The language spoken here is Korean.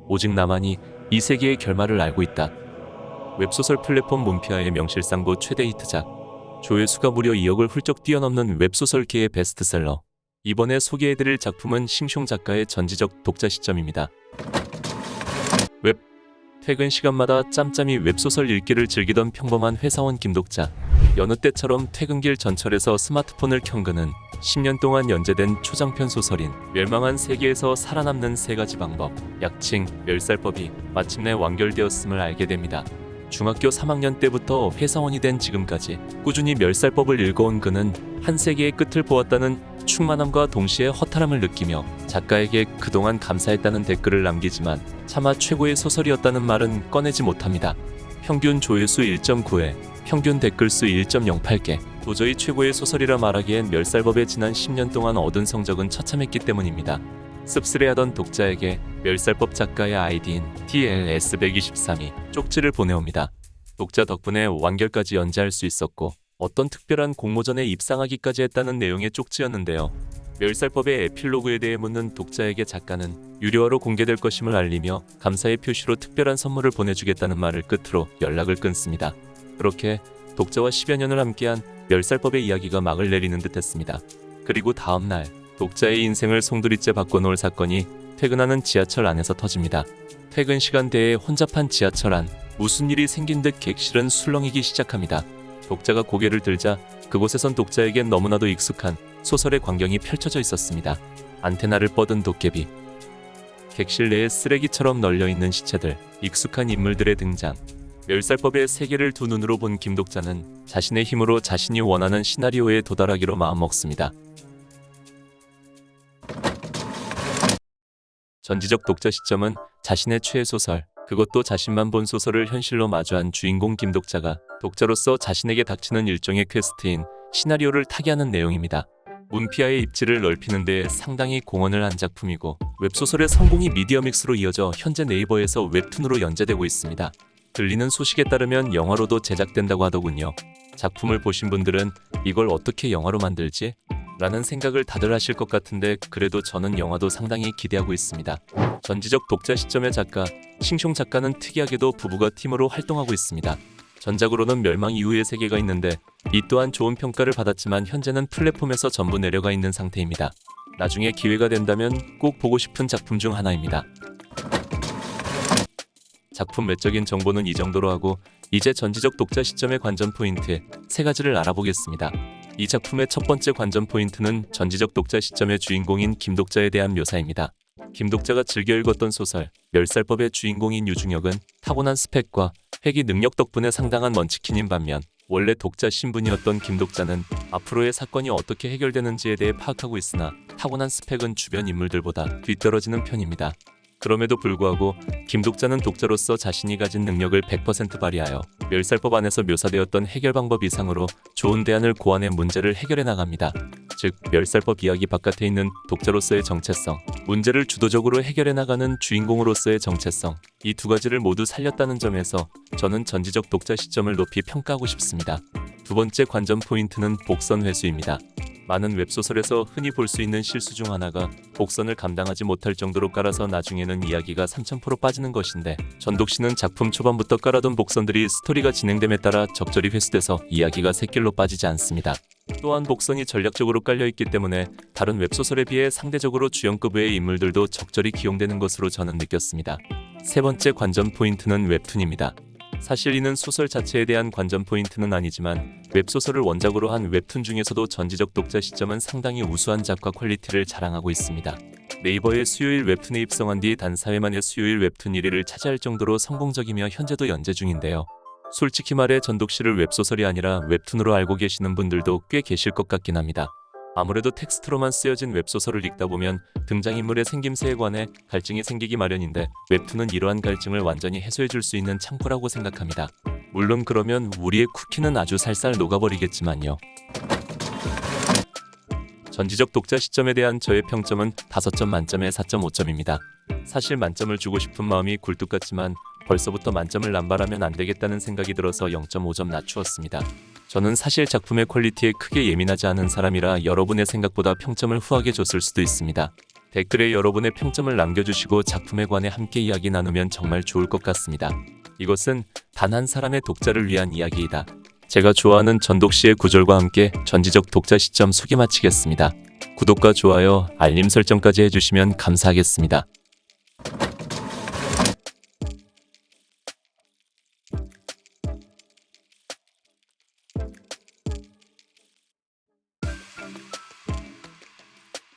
오직 나만이 이 세계의 결말을 알고 있다. 웹소설 플랫폼 문피아의 명실상부 최대 히트작. 조회수가 무려 2억을 훌쩍 뛰어넘는 웹소설계의 베스트셀러. 이번에 소개해드릴 작품은 싱숑 작가의 전지적 독자 시점입니다. 퇴근 시간마다 짬짬이 웹소설 읽기를 즐기던 평범한 회사원 김독자. 여느 때처럼 퇴근길 전철에서 스마트폰을 켠 그는 10년 동안 연재된 초장편 소설인 멸망한 세계에서 살아남는 3가지 방법, 약칭 멸살법이 마침내 완결되었음을 알게 됩니다. 중학교 3학년 때부터 회사원이 된 지금까지 꾸준히 멸살법을 읽어온 그는 한 세계의 끝을 보았다는 충만함과 동시에 허탈함을 느끼며 작가에게 그동안 감사했다는 댓글을 남기지만 차마 최고의 소설이었다는 말은 꺼내지 못합니다. 평균 조회수 1.9회, 평균 댓글수 1.08개. 도저히 최고의 소설이라 말하기엔 멸살법에 지난 10년 동안 얻은 성적은 처참했기 때문입니다. 씁쓸해하던 독자에게 멸살법 작가의 아이디인 TLS123이 쪽지를 보내옵니다. 독자 덕분에 완결까지 연재할 수 있었고 어떤 특별한 공모전에 입상하기까지 했다는 내용의 쪽지였는데요. 멸살법의 에필로그에 대해 묻는 독자에게 작가는 유료화로 공개될 것임을 알리며 감사의 표시로 특별한 선물을 보내주겠다는 말을 끝으로 연락을 끊습니다. 그렇게 독자와 10여 년을 함께한 멸살법의 이야기가 막을 내리는 듯했습니다. 그리고 다음 날 독자의 인생을 송두리째 바꿔놓을 사건이 퇴근하는 지하철 안에서 터집니다. 퇴근 시간대에 혼잡한 지하철 안, 무슨 일이 생긴 듯 객실은 술렁이기 시작합니다. 독자가 고개를 들자 그곳에선 독자에겐 너무나도 익숙한 소설의 광경이 펼쳐져 있었습니다. 안테나를 뻗은 도깨비, 객실 내에 쓰레기처럼 널려있는 시체들, 익숙한 인물들의 등장. 멸살법의 세계를 두 눈으로 본 김독자는 자신의 힘으로 자신이 원하는 시나리오에 도달하기로 마음먹습니다. 전지적 독자 시점은 자신의 최애 소설, 그것도 자신만 본 소설을 현실로 마주한 주인공 김독자가 독자로서 자신에게 닥치는 일종의 퀘스트인 시나리오를 타개하는 내용입니다. 문피아의 입지를 넓히는 데 상당히 공헌을 한 작품이고 웹소설의 성공이 미디어믹스로 이어져 현재 네이버에서 웹툰으로 연재되고 있습니다. 들리는 소식에 따르면 영화로도 제작된다고 하더군요. 작품을 보신 분들은 이걸 어떻게 영화로 만들지? 라는 생각을 다들 하실 것 같은데 그래도 저는 영화도 상당히 기대하고 있습니다. 전지적 독자 시점의 작가 싱숑 작가는 특이하게도 부부가 팀으로 활동하고 있습니다. 전작으로는 멸망 이후의 세계가 있는데 이 또한 좋은 평가를 받았지만 현재는 플랫폼에서 전부 내려가 있는 상태입니다. 나중에 기회가 된다면 꼭 보고 싶은 작품 중 하나입니다. 작품 외적인 정보는 이 정도로 하고 이제 전지적 독자 시점의 관전 포인트 3가지를 알아보겠습니다. 이 작품의 첫 번째 관전 포인트는 전지적 독자 시점의 주인공인 김독자에 대한 묘사입니다. 김독자가 즐겨 읽었던 소설 멸살법의 주인공인 유중혁은 타고난 스펙과 회귀 능력 덕분에 상당한 먼치킨인 반면 원래 독자 신분이었던 김독자는 앞으로의 사건이 어떻게 해결되는지에 대해 파악하고 있으나 타고난 스펙은 주변 인물들보다 뒤떨어지는 편입니다. 그럼에도 불구하고 김독자는 독자로서 자신이 가진 능력을 100% 발휘하여 멸살법 안에서 묘사되었던 해결 방법 이상으로 좋은 대안을 고안해 문제를 해결해 나갑니다. 즉 멸살법 이야기 바깥에 있는 독자로서의 정체성, 문제를 주도적으로 해결해 나가는 주인공으로서의 정체성, 이 2가지를 모두 살렸다는 점에서 저는 전지적 독자 시점을 높이 평가하고 싶습니다. 두 번째 관전 포인트는 복선 회수입니다. 많은 웹소설에서 흔히 볼 수 있는 실수 중 하나가 복선을 감당하지 못할 정도로 깔아서 나중에는 이야기가 3000% 빠지는 것인데 전독씨는 작품 초반부터 깔아둔 복선들이 스토리가 진행됨에 따라 적절히 회수돼서 이야기가 샛길로 빠지지 않습니다. 또한 복선이 전략적으로 깔려있기 때문에 다른 웹소설에 비해 상대적으로 주연급의 인물들도 적절히 기용되는 것으로 저는 느꼈습니다. 세 번째 관전 포인트는 웹툰입니다. 사실 이는 소설 자체에 대한 관전 포인트는 아니지만 웹소설을 원작으로 한 웹툰 중에서도 전지적 독자 시점은 상당히 우수한 작화 퀄리티를 자랑하고 있습니다. 네이버의 수요일 웹툰에 입성한 뒤 단 4회 만에 수요일 웹툰 1위를 차지할 정도로 성공적이며 현재도 연재 중인데요. 솔직히 말해 전독씨를 웹소설이 아니라 웹툰으로 알고 계시는 분들도 꽤 계실 것 같긴 합니다. 아무래도 텍스트로만 쓰여진 웹소설을 읽다 보면 등장인물의 생김새에 관해 갈증이 생기기 마련인데 웹툰은 이러한 갈증을 완전히 해소해줄 수 있는 창구라고 생각합니다. 물론 그러면 우리의 쿠키는 아주 살살 녹아버리겠지만요. 전지적 독자 시점에 대한 저의 평점은 5점 만점에 4.5점입니다. 사실 만점을 주고 싶은 마음이 굴뚝 같지만 벌써부터 만점을 남발하면 안 되겠다는 생각이 들어서 0.5점 낮추었습니다. 저는 사실 작품의 퀄리티에 크게 예민하지 않은 사람이라 여러분의 생각보다 평점을 후하게 줬을 수도 있습니다. 댓글에 여러분의 평점을 남겨주시고 작품에 관해 함께 이야기 나누면 정말 좋을 것 같습니다. 이것은 단 한 사람의 독자를 위한 이야기이다. 제가 좋아하는 전독시의 구절과 함께 전지적 독자 시점 소개 마치겠습니다. 구독과 좋아요, 알림 설정까지 해주시면 감사하겠습니다.